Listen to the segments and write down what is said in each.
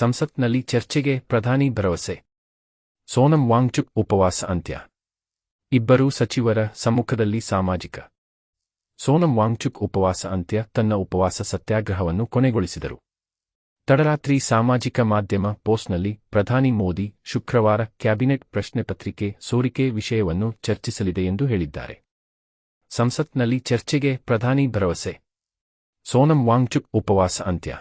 ಸಂಸತ್ನಲ್ಲಿ ಚರ್ಚೆಗೆ ಪ್ರಧಾನಿ ಭರವಸೆ. ಸೋನಂ ವಾಂಗ್ಚುಕ್ ಉಪವಾಸ ಅಂತ್ಯ. ಇಬ್ಬರೂ ಸಚಿವರ ಸಮ್ಮುಖದಲ್ಲಿ ಸಾಮಾಜಿಕ. ಸೋನಂ ವಾಂಗ್ಚುಕ್ ಉಪವಾಸ ಅಂತ್ಯ. ತನ್ನ ಉಪವಾಸ ಸತ್ಯಾಗ್ರಹವನ್ನು ಕೊನೆಗೊಳಿಸಿದರು. ತಡರಾತ್ರಿ ಸಾಮಾಜಿಕ ಮಾಧ್ಯಮ ಪೋಸ್ಟ್ನಲ್ಲಿ ಪ್ರಧಾನಿ ಮೋದಿ ಶುಕ್ರವಾರ ಕ್ಯಾಬಿನೆಟ್ ಪ್ರಶ್ನೆ ಪತ್ರಿಕೆ ಸೋರಿಕೆ ವಿಷಯವನ್ನು ಚರ್ಚಿಸಲಿದೆ ಎಂದು ಹೇಳಿದ್ದಾರೆ. ಸಂಸತ್ನಲ್ಲಿ ಚರ್ಚೆಗೆ ಪ್ರಧಾನಿ ಭರವಸೆ. ಸೋನಂ ವಾಂಗ್ಚುಕ್ ಉಪವಾಸ ಅಂತ್ಯ.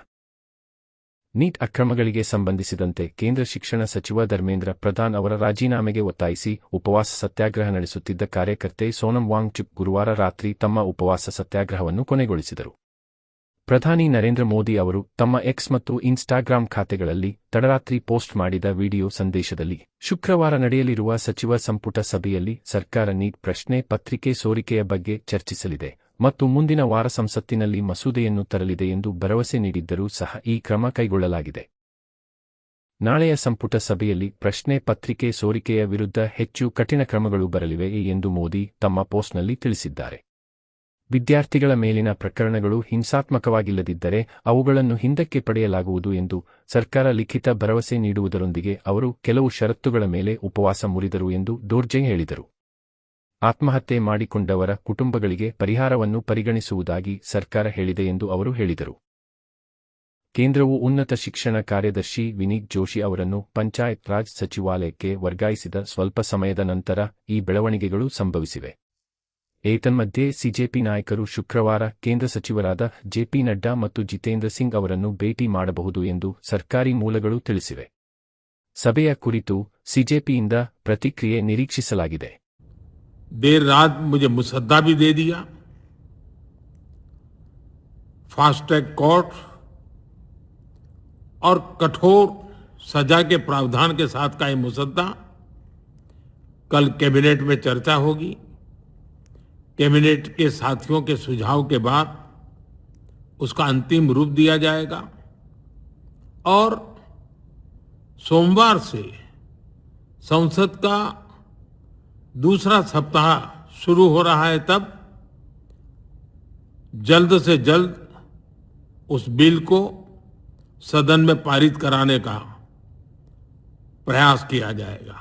ನೀಟ್ ಅಕ್ರಮಗಳಿಗೆ ಸಂಬಂಧಿಸಿದಂತೆ ಕೇಂದ್ರ ಶಿಕ್ಷಣ ಸಚಿವ ಧರ್ಮೇಂದ್ರ ಪ್ರಧಾನ್ ಅವರ ರಾಜೀನಾಮೆಗೆ ಒತ್ತಾಯಿಸಿ ಉಪವಾಸ ಸತ್ಯಾಗ್ರಹ ನಡೆಸುತ್ತಿದ್ದ ಕಾರ್ಯಕರ್ತೆ ಸೋನಂ ವಾಂಗ್ಚುಕ್ ಗುರುವಾರ ರಾತ್ರಿ ತಮ್ಮ ಉಪವಾಸ ಸತ್ಯಾಗ್ರಹವನ್ನು ಕೊನೆಗೊಳಿಸಿದರು. ಪ್ರಧಾನಿ ನರೇಂದ್ರ ಮೋದಿ ಅವರು ತಮ್ಮ ಎಕ್ಸ್ ಮತ್ತು ಇನ್ಸ್ಟಾಗ್ರಾಂ ಖಾತೆಗಳಲ್ಲಿ ತಡರಾತ್ರಿ ಪೋಸ್ಟ್ ಮಾಡಿದ ವಿಡಿಯೋ ಸಂದೇಶದಲ್ಲಿ, ಶುಕ್ರವಾರ ನಡೆಯಲಿರುವ ಸಚಿವ ಸಂಪುಟ ಸಭೆಯಲ್ಲಿ ಸರ್ಕಾರ ನೀಟ್ ಪ್ರಶ್ನೆ ಪತ್ರಿಕೆ ಸೋರಿಕೆಯ ಬಗ್ಗೆ ಚರ್ಚಿಸಲಿದೆ ಮತ್ತು ಮುಂದಿನ ವಾರ ಸಂಸತ್ತಿನಲ್ಲಿ ಮಸೂದೆಯನ್ನು ತರಲಿದೆ ಎಂದು ಭರವಸೆ ನೀಡಿದ್ದರೂ ಸಹ ಈ ಕ್ರಮ ಕೈಗೊಳ್ಳಲಾಗಿದೆ. ನಾಳೆಯ ಸಂಪುಟ ಸಭೆಯಲ್ಲಿ ಪ್ರಶ್ನೆ ಪತ್ರಿಕೆ ಸೋರಿಕೆಯ ವಿರುದ್ಧ ಹೆಚ್ಚು ಕಠಿಣ ಕ್ರಮಗಳು ಬರಲಿವೆ ಎಂದು ಮೋದಿ ತಮ್ಮ ಪೋಸ್ಟ್ನಲ್ಲಿ ತಿಳಿಸಿದ್ದಾರೆ. ವಿದ್ಯಾರ್ಥಿಗಳ ಮೇಲಿನ ಪ್ರಕರಣಗಳು ಹಿಂಸಾತ್ಮಕವಾಗಿಲ್ಲದಿದ್ದರೆ ಅವುಗಳನ್ನು ಹಿಂದಕ್ಕೆ ಪಡೆಯಲಾಗುವುದು ಎಂದು ಸರ್ಕಾರ ಲಿಖಿತ ಭರವಸೆ ನೀಡುವುದರೊಂದಿಗೆ ಅವರು ಕೆಲವು ಷರತ್ತುಗಳ ಮೇಲೆ ಉಪವಾಸ ಮುರಿದರು ಎಂದು ಡೋರ್ಜೆ ಹೇಳಿದರು. ಆತ್ಮಹತ್ಯೆ ಮಾಡಿಕೊಂಡವರ ಕುಟುಂಬಗಳಿಗೆ ಪರಿಹಾರವನ್ನು ಪರಿಗಣಿಸುವುದಾಗಿ ಸರ್ಕಾರ ಹೇಳಿದೆ ಎಂದು ಅವರು ಹೇಳಿದರು. ಕೇಂದ್ರವು ಉನ್ನತ ಶಿಕ್ಷಣ ಕಾರ್ಯದರ್ಶಿ ವಿನೀತ್ ಜೋಶಿ ಅವರನ್ನು ಪಂಚಾಯತ್ ರಾಜ್ ಸಚಿವಾಲಯಕ್ಕೆ ವರ್ಗಾಯಿಸಿದ ಸ್ವಲ್ಪ ಸಮಯದ ನಂತರ ಈ ಬೆಳವಣಿಗೆಗಳು ಸಂಭವಿಸಿವೆ. ಏತನ್ಮಧ್ಯೆ ಸಿಜೆಪಿ ನಾಯಕರು ಶುಕ್ರವಾರ ಕೇಂದ್ರ ಸಚಿವರಾದ ಜೆಪಿ ನಡ್ಡಾ ಮತ್ತು ಜಿತೇಂದ್ರ ಸಿಂಗ್ ಅವರನ್ನು ಭೇಟಿ ಮಾಡಬಹುದು ಎಂದು ಸರ್ಕಾರಿ ಮೂಲಗಳು ತಿಳಿಸಿವೆ. ಸಭೆಯ ಕುರಿತು ಸಿಜೆಪಿಯಿಂದ ಪ್ರತಿಕ್ರಿಯೆ ನಿರೀಕ್ಷಿಸಲಾಗಿದೆ. देर रात मुझे मुसद्दा भी दे दिया. फास्ट ट्रैक कोर्ट और कठोर सजा के प्रावधान के साथ का ये मुसद्दा कल कैबिनेट में चर्चा होगी. कैबिनेट के साथियों के सुझाव के बाद उसका अंतिम रूप दिया जाएगा और सोमवार से संसद का दूसरा सप्ताह शुरू हो रहा है. तब जल्द से जल्द उस बिल को सदन में पारित कराने का प्रयास किया जाएगा.